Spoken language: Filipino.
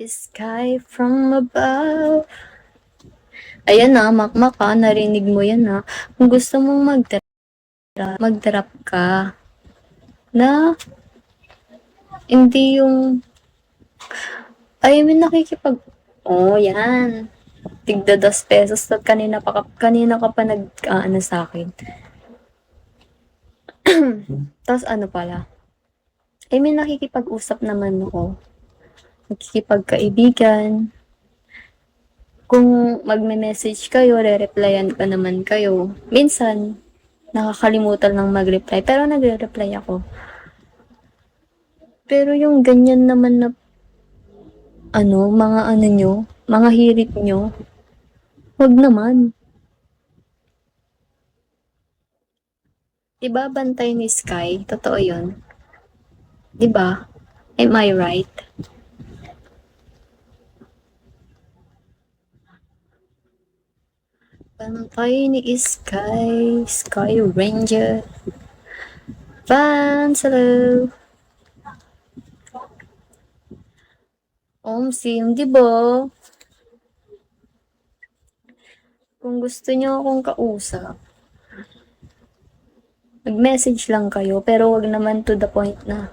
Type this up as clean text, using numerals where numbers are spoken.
Sky from above. Ayan na, makmak ka, narinig mo yan ha. Kung gusto mong mag-drop ka, na hindi yung, ay, may nakikipag, oh, yan. Tigda 2 pesos at kanina ka pa nag, sa akin. Tapos ano pala, ay, may nakikipag-usap naman ako. Nakikipagkaibigan. Kung magme-message kayo, re-replyan ka naman kayo. Minsan, nakakalimutan lang mag-reply, pero nagre-reply ako. Pero yung ganyan naman na, mga nyo, mga hirit nyo, wag naman. Diba bantay ni Sky? Totoo yun. Diba? Am I right? Bantay ni Sky, Sky Ranger. Fans, hello. Sim, di ba? Kung gusto nyo akong kausap, mag-message lang kayo, pero wag naman to the point na